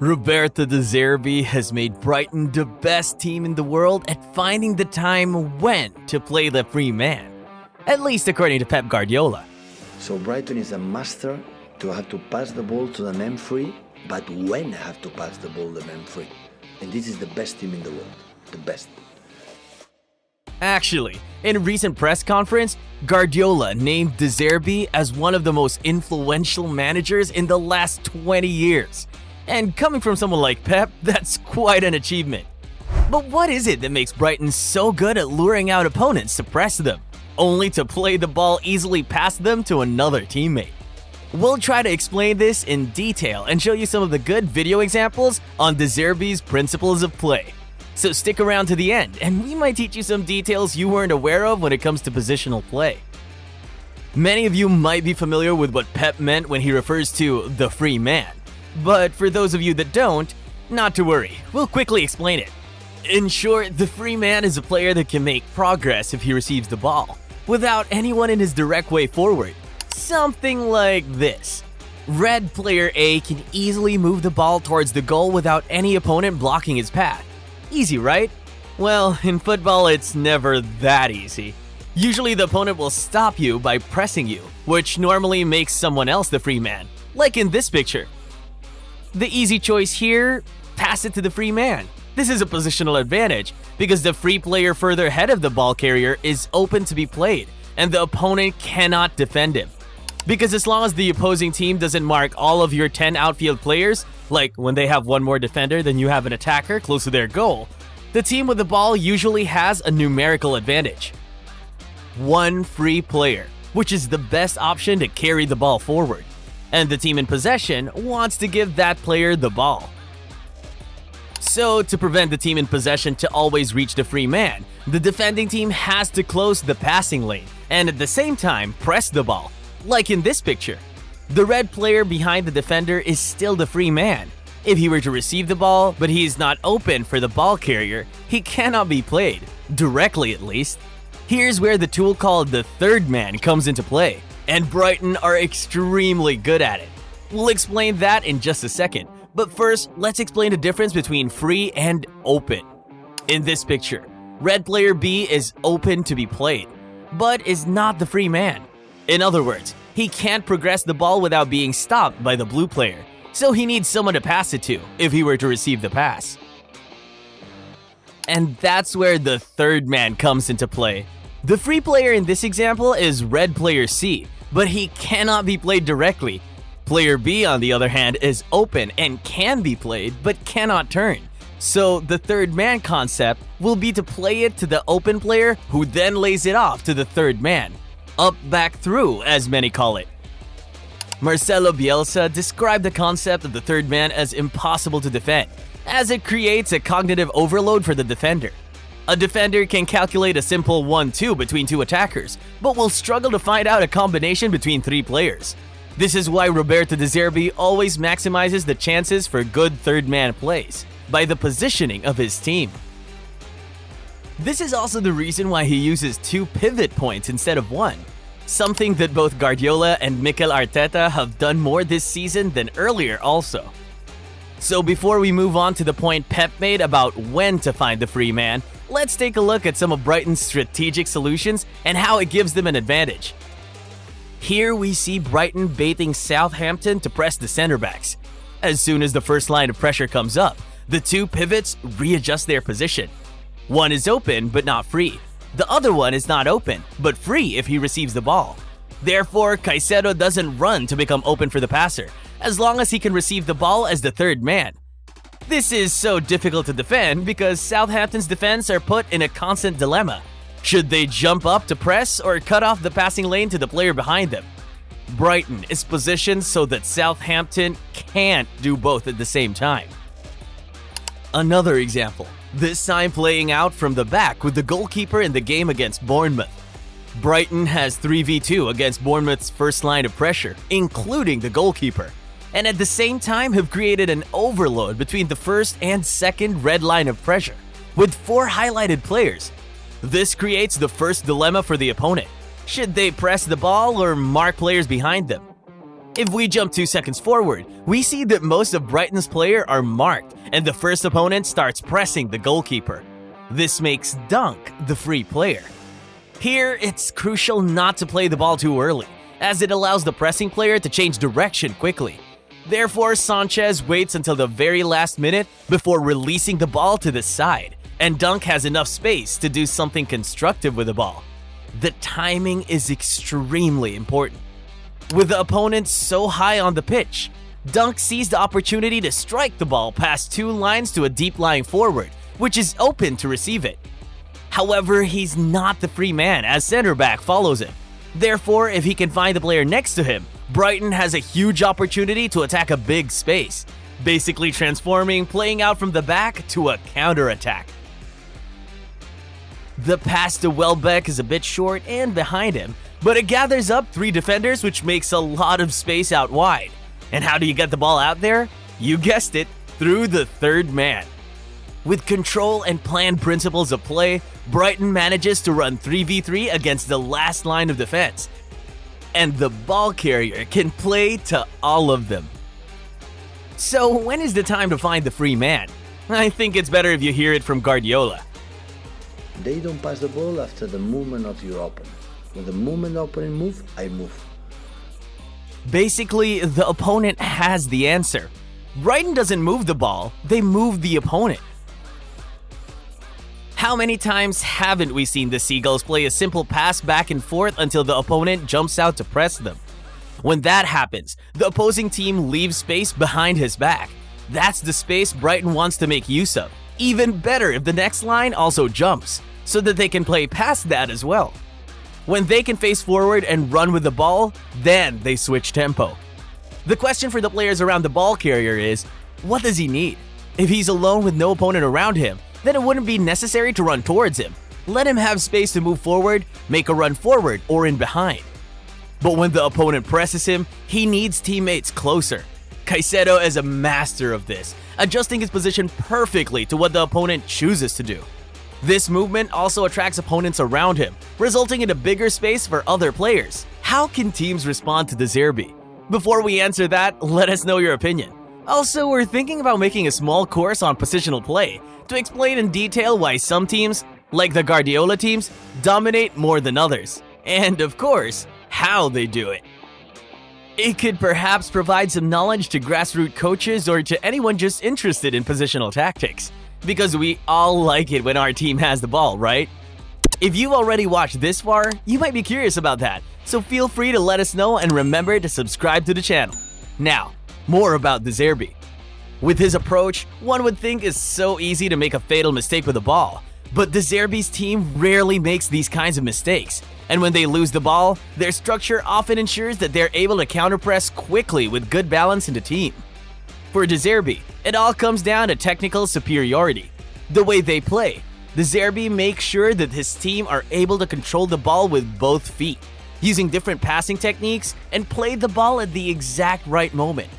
Roberto De Zerbi has made Brighton the best team in the world at finding the time when to play the free man, at least according to Pep Guardiola. So Brighton is a master to have to pass the ball to the man free, but when have to pass the ball to the man free. And this is the best team in the world, the best. Actually, in a recent press conference, Guardiola named De Zerbi as one of the most influential managers in the last 20 years. And coming from someone like Pep, that's quite an achievement. But what is it that makes Brighton so good at luring out opponents to press them, only to play the ball easily past them to another teammate? We'll try to explain this in detail and show you some of the good video examples on De Zerbi's principles of play. So stick around to the end, and we might teach you some details you weren't aware of when it comes to positional play. Many of you might be familiar with what Pep meant when he refers to the free man. But for those of you that don't, not to worry, we'll quickly explain it. In short, the free man is a player that can make progress if he receives the ball, without anyone in his direct way forward. Something like this. Red player A can easily move the ball towards the goal without any opponent blocking his path. Easy, right? Well, in football, it's never that easy. Usually the opponent will stop you by pressing you, which normally makes someone else the free man, like in this picture. The easy choice here, pass it to the free man. This is a positional advantage because the free player further ahead of the ball carrier is open to be played, and the opponent cannot defend him. Because as long as the opposing team doesn't mark all of your 10 outfield players, like when they have one more defender than you have an attacker close to their goal, the team with the ball usually has a numerical advantage. One free player, which is the best option to carry the ball forward, and the team in possession wants to give that player the ball. So to prevent the team in possession to always reach the free man, the defending team has to close the passing lane and at the same time press the ball, like in this picture. The red player behind the defender is still the free man. If he were to receive the ball, but he is not open for the ball carrier, he cannot be played, directly at least. Here's where the tool called the third man comes into play, and Brighton are extremely good at it. We'll explain that in just a second, but first, let's explain the difference between free and open. In this picture, red player B is open to be played, but is not the free man. In other words, he can't progress the ball without being stopped by the blue player, so he needs someone to pass it to if he were to receive the pass. And that's where the third man comes into play. The free player in this example is red player C, but he cannot be played directly. Player B, on the other hand, is open and can be played, but cannot turn. So the third man concept will be to play it to the open player who then lays it off to the third man. Up, back, through, as many call it. Marcelo Bielsa described the concept of the third man as impossible to defend, as it creates a cognitive overload for the defender. A defender can calculate a simple 1-2 between two attackers, but will struggle to find out a combination between three players. This is why Roberto De Zerbi always maximizes the chances for good third man plays, by the positioning of his team. This is also the reason why he uses 2 pivot points instead of 1, something that both Guardiola and Mikel Arteta have done more this season than earlier also. So before we move on to the point Pep made about when to find the free man, let's take a look at some of Brighton's strategic solutions and how it gives them an advantage. Here we see Brighton baiting Southampton to press the center backs. As soon as the first line of pressure comes up, the 2 pivots readjust their position. One is open but not free. The other one is not open, but free if he receives the ball. Therefore, Caicedo doesn't run to become open for the passer, as long as he can receive the ball as the third man. This is so difficult to defend because Southampton's defense are put in a constant dilemma. Should they jump up to press or cut off the passing lane to the player behind them? Brighton is positioned so that Southampton can't do both at the same time. Another example, this time playing out from the back with the goalkeeper in the game against Bournemouth. Brighton has 3v2 against Bournemouth's first line of pressure, including the goalkeeper, and at the same time have created an overload between the first and second red line of pressure, with 4 highlighted players. This creates the first dilemma for the opponent. Should they press the ball or mark players behind them? If we jump 2 seconds forward, we see that most of Brighton's players are marked, and the first opponent starts pressing the goalkeeper. This makes Dunk the free player. Here, it's crucial not to play the ball too early, as it allows the pressing player to change direction quickly. Therefore, Sanchez waits until the very last minute before releasing the ball to the side, and Dunk has enough space to do something constructive with the ball. The timing is extremely important. With the opponent so high on the pitch, Dunk sees the opportunity to strike the ball past 2 lines to a deep lying forward, which is open to receive it. However, he's not the free man as center back follows him. Therefore, if he can find the player next to him, Brighton has a huge opportunity to attack a big space, basically transforming playing out from the back to a counter-attack. The pass to Welbeck is a bit short and behind him, but it gathers up 3 defenders, which makes a lot of space out wide. And how do you get the ball out there? You guessed it, through the third man. With control and planned principles of play, Brighton manages to run 3v3 against the last line of defense. And the ball carrier can play to all of them. So when is the time to find the free man? I think it's better if you hear it from Guardiola. They don't pass the ball after the movement of your opponent. When the moment the opponent moves, I move. Basically, the opponent has the answer. Brighton doesn't move the ball, they move the opponent. How many times haven't we seen the Seagulls play a simple pass back and forth until the opponent jumps out to press them? When that happens, the opposing team leaves space behind his back. That's the space Brighton wants to make use of. Even better if the next line also jumps, so that they can play past that as well. When they can face forward and run with the ball, then they switch tempo. The question for the players around the ball carrier is, what does he need? If he's alone with no opponent around him, then it wouldn't be necessary to run towards him. Let him have space to move forward, make a run forward or in behind. But when the opponent presses him, he needs teammates closer. Caicedo is a master of this, adjusting his position perfectly to what the opponent chooses to do. This movement also attracts opponents around him, resulting in a bigger space for other players. How can teams respond to De Zerbi? Before we answer that, let us know your opinion. Also, we're thinking about making a small course on positional play to explain in detail why some teams, like the Guardiola teams, dominate more than others. And of course, how they do it. It could perhaps provide some knowledge to grassroots coaches or to anyone just interested in positional tactics. Because we all like it when our team has the ball, right? If you've already watched this far, you might be curious about that, so feel free to let us know and remember to subscribe to the channel. Now, more about De Zerbi. With his approach, one would think it's so easy to make a fatal mistake with the ball, but De Zerbi's team rarely makes these kinds of mistakes, and when they lose the ball, their structure often ensures that they're able to counterpress quickly with good balance in the team. For De Zerbi, it all comes down to technical superiority. The way they play, De Zerbi makes sure that his team are able to control the ball with both feet, using different passing techniques and play the ball at the exact right moment.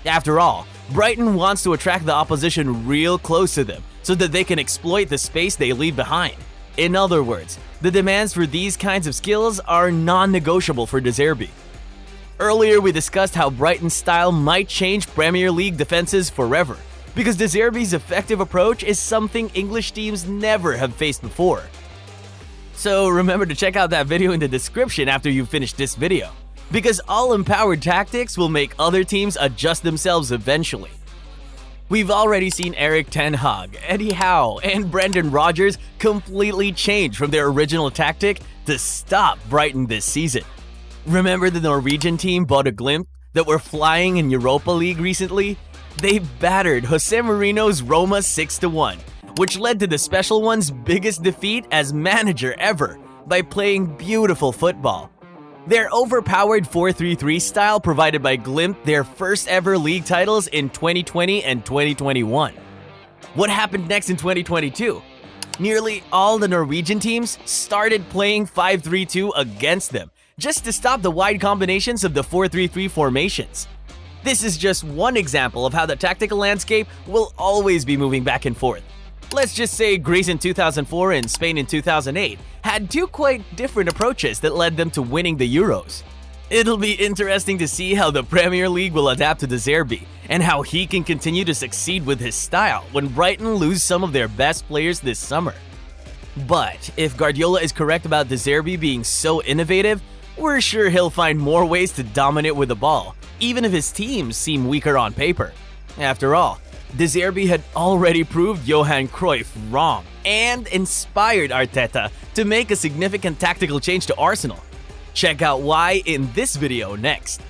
After all, Brighton wants to attract the opposition real close to them so that they can exploit the space they leave behind. In other words, the demands for these kinds of skills are non-negotiable for De Zerbi. Earlier, we discussed how Brighton's style might change Premier League defenses forever, because De Zerbi's effective approach is something English teams never have faced before. So remember to check out that video in the description after you finish this video, because all empowered tactics will make other teams adjust themselves eventually. We've already seen Erik ten Hag, Eddie Howe, and Brendan Rodgers completely change from their original tactic to stop Brighton this season. Remember the Norwegian team Bodø Glimt that were flying in Europa League recently? They battered Jose Mourinho's Roma 6-1, which led to the Special One's biggest defeat as manager ever by playing beautiful football. Their overpowered 4-3-3 style provided by Glimt their first ever league titles in 2020 and 2021. What happened next in 2022? Nearly all the Norwegian teams started playing 5-3-2 against them, just to stop the wide combinations of the 4-3-3 formations. This is just one example of how the tactical landscape will always be moving back and forth. Let's just say Greece in 2004 and Spain in 2008 had two quite different approaches that led them to winning the Euros. It'll be interesting to see how the Premier League will adapt to De Zerbi and how he can continue to succeed with his style when Brighton lose some of their best players this summer. But if Guardiola is correct about De Zerbi being so innovative, we're sure he'll find more ways to dominate with the ball, even if his teams seem weaker on paper. After all, De Zerbi had already proved Johan Cruyff wrong and inspired Arteta to make a significant tactical change to Arsenal. Check out why in this video next.